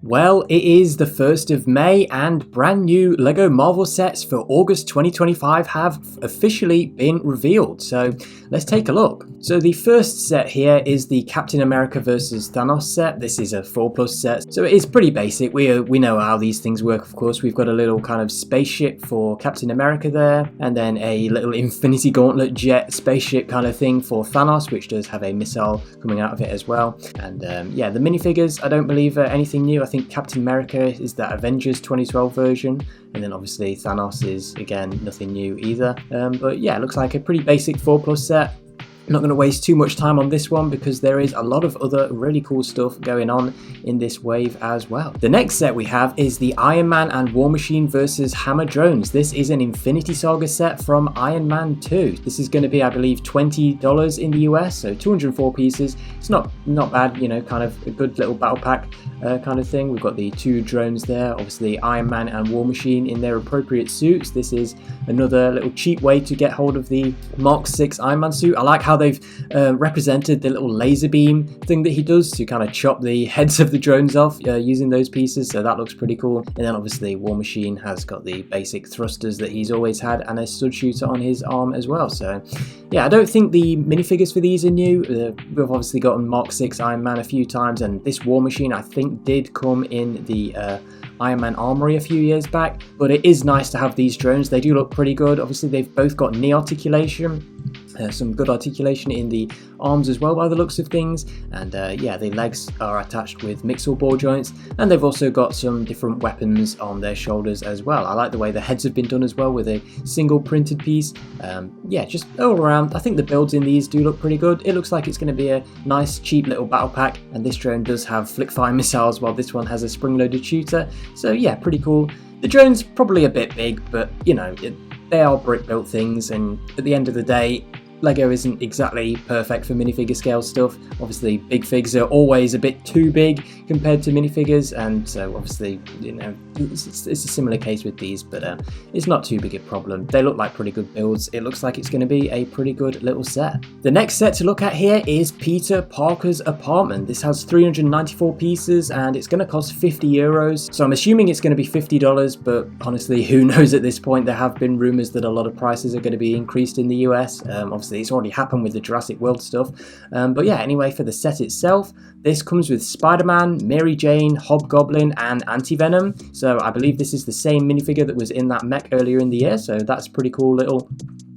Well, it is the 1st of May and brand new LEGO Marvel sets for August 2025 have officially been revealed, so let's take a look. So the first set here is the Captain America vs Thanos set. This is a 4+ set, so it is pretty basic. We know how these things work, of course. We've got a little kind of spaceship for Captain America there, and then a little Infinity Gauntlet jet spaceship kind of thing for Thanos, which does have a missile coming out of it as well. And yeah, the minifigures I don't believe are anything new. I think Captain America is that Avengers 2012 version, and then obviously Thanos is, again, nothing new either. But yeah, it looks like a pretty basic 4+ set. I'm not going to waste too much time on this one because there is a lot of other really cool stuff going on in this wave as well. The next set we have is the Iron Man and War Machine versus Hammer Drones. This is an Infinity Saga set from Iron Man 2. This is going to be, I believe, $20 in the US, so 204 pieces. It's not bad, you know, kind of a good little battle pack kind of thing. We've got the two drones there, obviously Iron Man and War Machine in their appropriate suits. This is another little cheap way to get hold of the Mark 6 Iron Man suit. I like how they've represented the little laser beam thing that he does to kind of chop the heads of the drones off using those pieces, so that looks pretty cool. And then obviously War Machine has got the basic thrusters that he's always had and a stud shooter on his arm as well. So yeah, I don't think the minifigures for these are new. We've obviously gotten Mark 6 Iron Man a few times, and this War Machine I think did come in the Iron Man Armory a few years back, but it is nice to have these drones. They do look pretty good. Obviously they've both got knee articulation, some good articulation in the arms as well by the looks of things, and yeah, the legs are attached with mixel ball joints, and they've also got some different weapons on their shoulders as well. I like the way the heads have been done as well with a single printed piece. Yeah, just all around I think the builds in these do look pretty good. It looks like it's going to be a nice cheap little battle pack, and this drone does have flick fire missiles while this one has a spring loaded shooter, so yeah, pretty cool. The drone's probably a bit big, but you know, they are brick built things, and at the end of the day LEGO isn't exactly perfect for minifigure scale stuff. Obviously big figs are always a bit too big compared to minifigures, and so obviously, you know, it's a similar case with these, but it's not too big a problem. They look like pretty good builds. It looks like it's going to be a pretty good little set. The next set to look at here is Peter Parker's apartment. This has 394 pieces and it's going to cost €50, so I'm assuming it's going to be $50, but honestly who knows at this point. There have been rumours that a lot of prices are going to be increased in the US. Obviously it's already happened with the Jurassic World stuff, but yeah, anyway, for the set itself, this comes with Spider-Man, Mary Jane, Hobgoblin and Anti-Venom. So I believe this is the same minifigure that was in that mech earlier in the year, so that's pretty cool little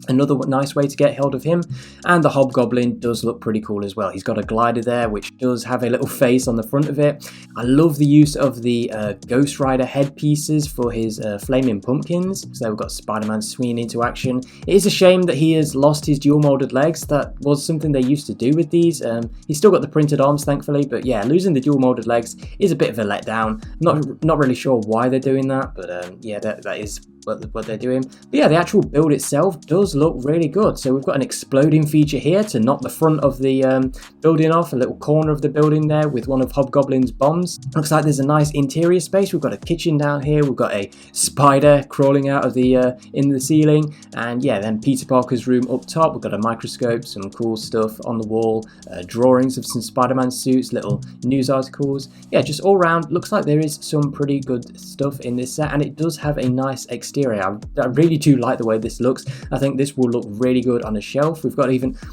another nice way to get hold of him. And the Hobgoblin does look pretty cool as well. He's got a glider there which does have a little face on the front of it. I love the use of the Ghost Rider headpieces for his flaming pumpkins. So we've got Spider-Man swinging into action. It is a shame that he has lost his dual molded legs. That was something they used to do with these. He's still got the printed arms thankfully, but yeah, losing the dual molded legs is a bit of a letdown. Not really sure why they're doing that, but yeah, that is what they're doing. But yeah, the actual build itself does look really good. So we've got an exploding feature here to knock the front of the building off, a little corner of the building there with one of Hobgoblin's bombs. Looks like there's a nice interior space. We've got a kitchen down here. We've got a spider crawling out of the in the ceiling, and yeah, then Peter Parker's room up top. We've got a microscope, some cool stuff on the wall, drawings of some Spider-Man suits, little news articles. Yeah, just all around looks like there is some pretty good stuff in this set, and it does have a nice exterior. I really do like the way this looks. I think this will look really good on a shelf. We've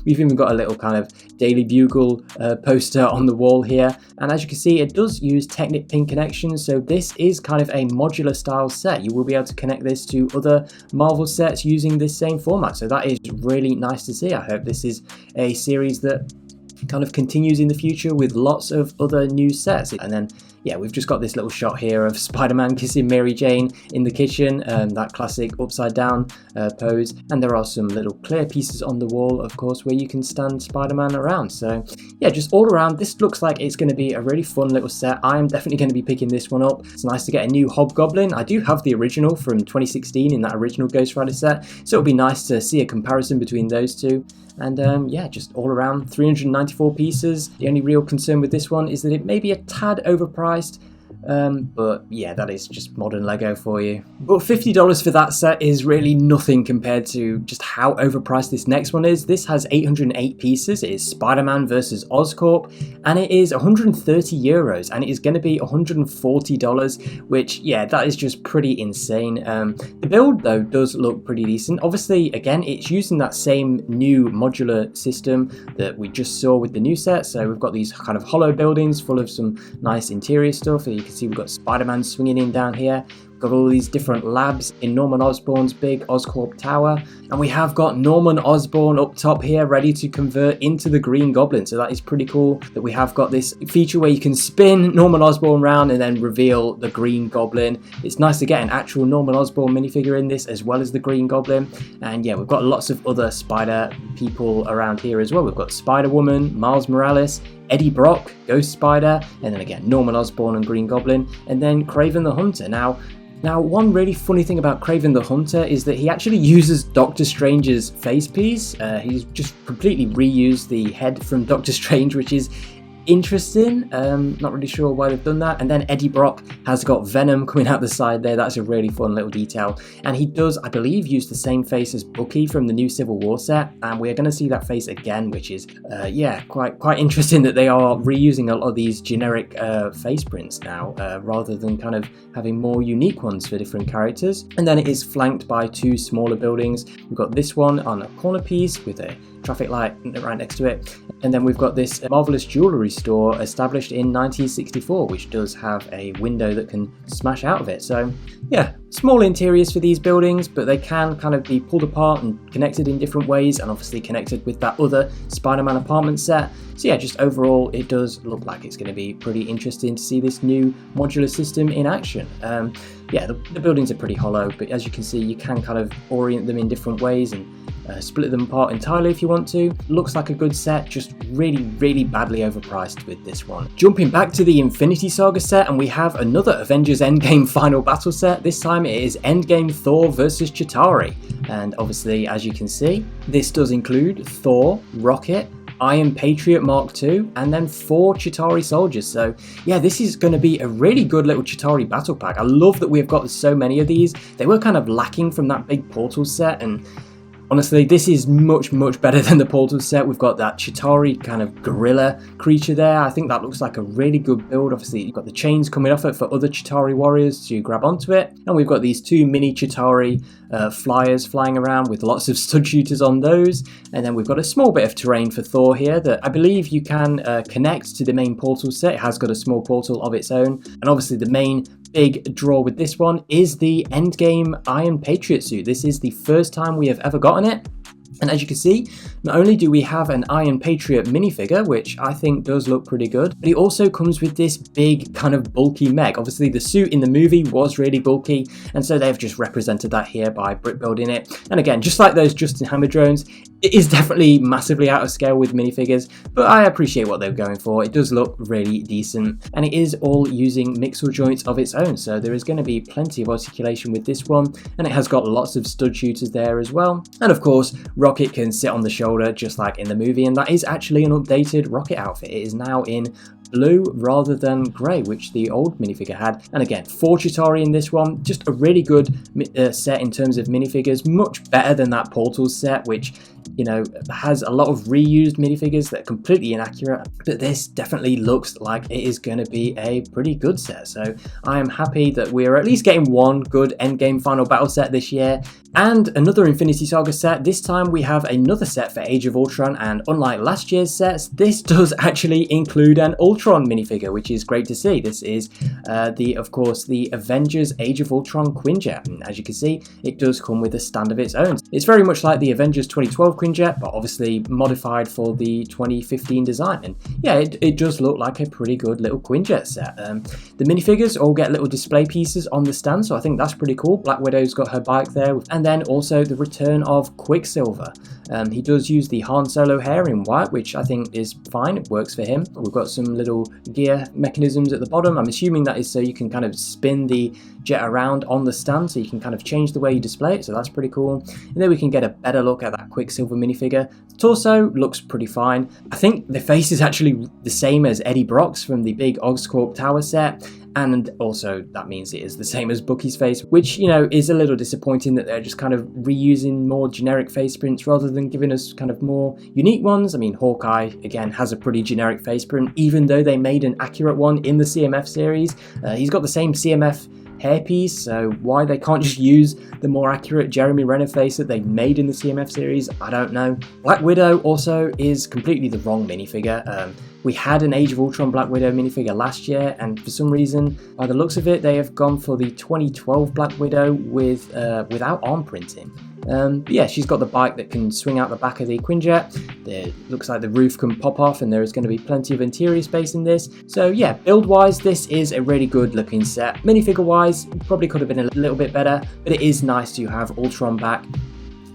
even got a little kind of Daily Bugle poster on the wall here, and as you can see, it does use Technic pin connections. So this is kind of a modular style set. You will be able to connect this to other Marvel sets using this same format. So that is really nice to see. I hope this is a series that kind of continues in the future with lots of other new sets. And then yeah, we've just got this little shot here of Spider-Man kissing Mary Jane in the kitchen, that classic upside down pose, and there are some little clear pieces on the wall, of course, where you can stand Spider-Man around. So yeah, just all around this looks like it's going to be a really fun little set. I am definitely going to be picking this one up. It's nice to get a new Hobgoblin. I do have the original from 2016 in that original Ghost Rider set, so it'll be nice to see a comparison between those two. And yeah, just all around 394 pieces. The only real concern with this one is that it may be a tad overpriced, But yeah, that is just modern Lego for you. But $50 for that set is really nothing compared to just how overpriced this next one is. This has 808 pieces. It is Spider-Man versus Oscorp, and it is €130, and it is going to be $140, which, yeah, that is just pretty insane. The build, though, does look pretty decent. Obviously, again, it's using that same new modular system that we just saw with the new set. So we've got these kind of hollow buildings full of some nice interior stuff. You can see we've got Spider-Man swinging in down here. Got all these different labs in Norman Osborn's big Oscorp tower, and we have got Norman Osborn up top here ready to convert into the Green Goblin. So that is pretty cool that we have got this feature where you can spin Norman Osborn around and then reveal the Green Goblin. It's nice to get an actual Norman Osborn minifigure in this as well as the Green Goblin. And yeah, we've got lots of other Spider people around here as well. We've got Spider-Woman, Miles Morales, Eddie Brock, Ghost Spider, and then again Norman Osborn and Green Goblin, and then Kraven the Hunter. Now, one really funny thing about Kraven the Hunter is that he actually uses Doctor Strange's face piece. He's just completely reused the head from Doctor Strange, which is interesting. Not really sure why they've done that. And then Eddie Brock has got Venom coming out the side there. That's a really fun little detail. And he does, I believe, use the same face as Bucky from the new Civil War set, and we're going to see that face again, which is yeah, quite interesting that they are reusing a lot of these generic face prints now, rather than kind of having more unique ones for different characters. And then it is flanked by two smaller buildings. We've got this one on a corner piece with a traffic light right next to it, and then we've got this marvelous jewelry store established in 1964, which does have a window that can smash out of it. So yeah, small interiors for these buildings, but they can kind of be pulled apart and connected in different ways, and obviously connected with that other Spider-Man apartment set. So yeah, just overall it does look like it's going to be pretty interesting to see this new modular system in action. Yeah, the buildings are pretty hollow, but as you can see, you can kind of orient them in different ways and split them apart entirely if you want to. Looks like a good set, just really badly overpriced with this one. Jumping back to the Infinity Saga set, and we have another Avengers Endgame final battle set. This time it is Endgame Thor versus Chitauri, and obviously, as you can see, this does include Thor, Rocket, Iron Patriot Mark II, and then 4 Chitauri soldiers. So yeah, this is going to be a really good little Chitauri battle pack. I love that we've got so many of these. They were kind of lacking from that big Portal set, and honestly, this is much better than the Portal set. We've got that Chitauri kind of gorilla creature there. I think that looks like a really good build. Obviously, you've got the chains coming off it for other Chitauri warriors to grab onto it. And we've got these 2 mini Chitauri flyers flying around with lots of stud shooters on those. And then we've got a small bit of terrain for Thor here that I believe you can connect to the main Portal set. It has got a small portal of its own. And obviously the main big draw with this one is the Endgame Iron Patriot suit. This is the first time we have ever gotten it. And as you can see, not only do we have an Iron Patriot minifigure, which I think does look pretty good, but it also comes with this big kind of bulky mech. Obviously the suit in the movie was really bulky, and so they've just represented that here by brick building it. And again, just like those Justin Hammer drones, it is definitely massively out of scale with minifigures, but I appreciate what they're going for. It does look really decent, and it is all using mixel joints of its own, so there is going to be plenty of articulation with this one, and it has got lots of stud shooters there as well. And of course, Rocket can sit on the shoulder just like in the movie, and that is actually an updated Rocket outfit. It is now in blue rather than grey, which the old minifigure had. And again, 4 Chitauri in this one. Just a really good set in terms of minifigures, much better than that Portals set, which, you know, has a lot of reused minifigures that are completely inaccurate, but this definitely looks like it is going to be a pretty good set. So I am happy that we're at least getting one good Endgame final battle set this year, and another Infinity Saga set. This time we have another set for Age of Ultron, and unlike last year's sets, this does actually include an Ultron minifigure, which is great to see. This is of course the Avengers Age of Ultron Quinjet, and as you can see, it does come with a stand of its own. It's very much like the Avengers 2012 Quinjet, but obviously modified for the 2015 design, and yeah, it does look like a pretty good little Quinjet set. The minifigures all get little display pieces on the stand, so I think that's pretty cool. Black Widow's got her bike there, and then also the return of Quicksilver. He does use the Han Solo hair in white, which I think is fine, it works for him. We've got some little gear mechanisms at the bottom. I'm assuming that is so you can kind of spin the jet around on the stand, so you can kind of change the way you display it, so that's pretty cool. And then we can get a better look at that Quicksilver minifigure. The torso looks pretty fine. I think the face is actually the same as Eddie Brock's from the big Oscorp Tower set, And also that means it is the same as Bucky's face, which, you know, is a little disappointing that they're just kind of reusing more generic face prints rather than giving us kind of more unique ones. I mean, Hawkeye, again, has a pretty generic face print, even though they made an accurate one in the CMF series. He's got the same CMF hairpiece, so why they can't just use the more accurate Jeremy Renner face that they made in the CMF series, I don't know. Black Widow also is completely the wrong minifigure. We had an Age of Ultron Black Widow minifigure last year, and for some reason, by the looks of it, they have gone for the 2012 Black Widow with without arm printing. But yeah, she's got the bike that can swing out the back of the Quinjet. It looks like the roof can pop off, and there is going to be plenty of interior space in this. So yeah, build-wise, this is a really good-looking set. Minifigure-wise, probably could have been a little bit better, but it is nice to have Ultron back.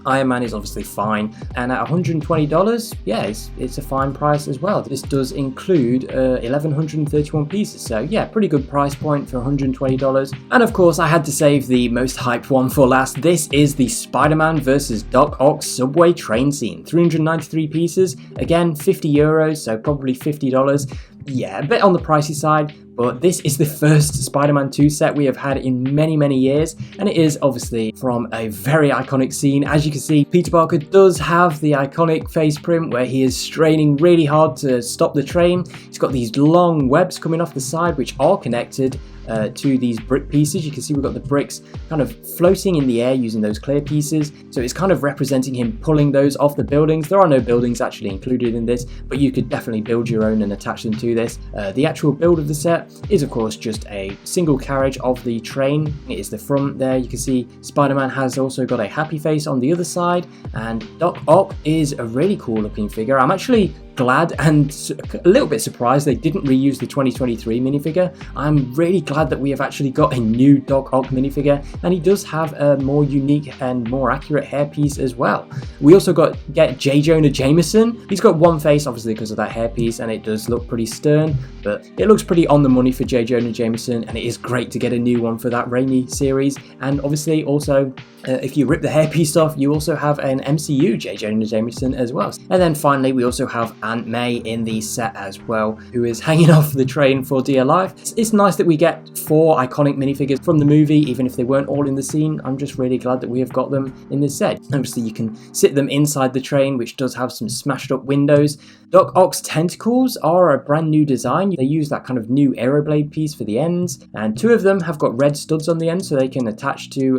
Iron Man is obviously fine, and at $120, yeah, it's a fine price as well. This does include 1,131 pieces, so yeah, pretty good price point for $120. And of course, I had to save the most hyped one for last. This is the Spider-Man vs. Doc Ock subway train scene. 393 pieces, again, €50, so probably $50. Yeah, a bit on the pricey side, but this is the first Spider-Man 2 set we have had in many years, and it is obviously from a very iconic scene. As you can see, Peter Parker does have the iconic face print where he is straining really hard to stop the train. He's got these long webs coming off the side which are connected to these brick pieces. You can see we've got the bricks kind of floating in the air using those clear pieces, so it's kind of representing him pulling those off the buildings. There are no buildings actually included in this, but you could definitely build your own and attach them to this. The actual build of the set is of course just a single carriage of the train. It is the front there. You can see Spider-Man has also got a happy face on the other side, and Doc Ock is a really cool looking figure. I'm actually glad and a little bit surprised they didn't reuse the 2023 minifigure. I'm really glad that we have actually got a new Doc Ock minifigure, and he does have a more unique and more accurate hairpiece as well. We also get J. Jonah Jameson. He's got one face obviously because of that hairpiece, and it does look pretty stern, but it looks pretty on the money for J. Jonah Jameson, and it is great to get a new one for that Raimi series. And obviously also if you rip the hairpiece off, you also have an MCU J. Jonah Jameson as well. And then finally, we also have Aunt May in the set as well, who is hanging off the train for dear life. It's nice that we get 4 iconic minifigures from the movie, even if they weren't all in the scene. I'm just really glad that we have got them in this set. Obviously, you can sit them inside the train, which does have some smashed up windows. Doc Ock's tentacles are a brand new design. They use that kind of new aeroblade piece for the ends, and 2 of them have got red studs on the end so they can attach to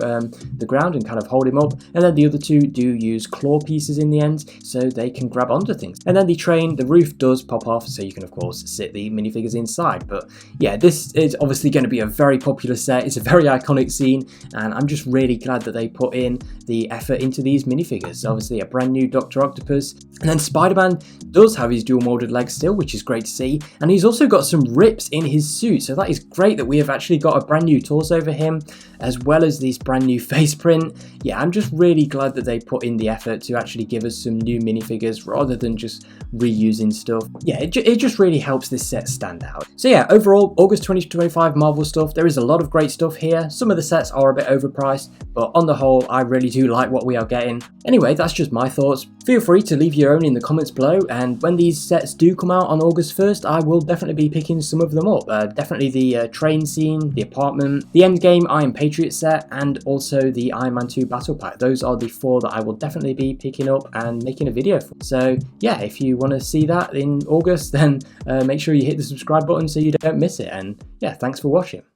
the ground and kind of hold him up, and then the other 2 do use claw pieces in the end so they can grab onto things. And then the roof does pop off, so you can of course sit the minifigures inside. But yeah, this is obviously going to be a very popular set. It's a very iconic scene, and I'm just really glad that they put in the effort into these minifigures. Obviously a brand new Dr. Octopus, and then Spider-Man does have his dual molded legs still, which is great to see, and he's also got some rips in his suit, so that is great that we have actually got a brand new torso for him, as well as this brand new face print. Yeah, I'm just really glad that they put in the effort to actually give us some new minifigures rather than just reusing stuff. Yeah, it just really helps this set stand out. So yeah, overall, August 2025 Marvel stuff, there is a lot of great stuff here. Some of the sets are a bit overpriced, but on the whole, I really do like what we are getting. Anyway, that's just my thoughts. Feel free to leave your own in the comments below, and when these sets do come out on August 1st, I will definitely be picking some of them up. Definitely the train scene, the apartment, the Endgame Iron Patriot set, and also the Iron Man 2 Battle Pack. Those are the 4 that I will definitely be picking up and making a video for. So yeah, if you want to see that in August, then make sure you hit the subscribe button so you don't miss it. And yeah, thanks for watching.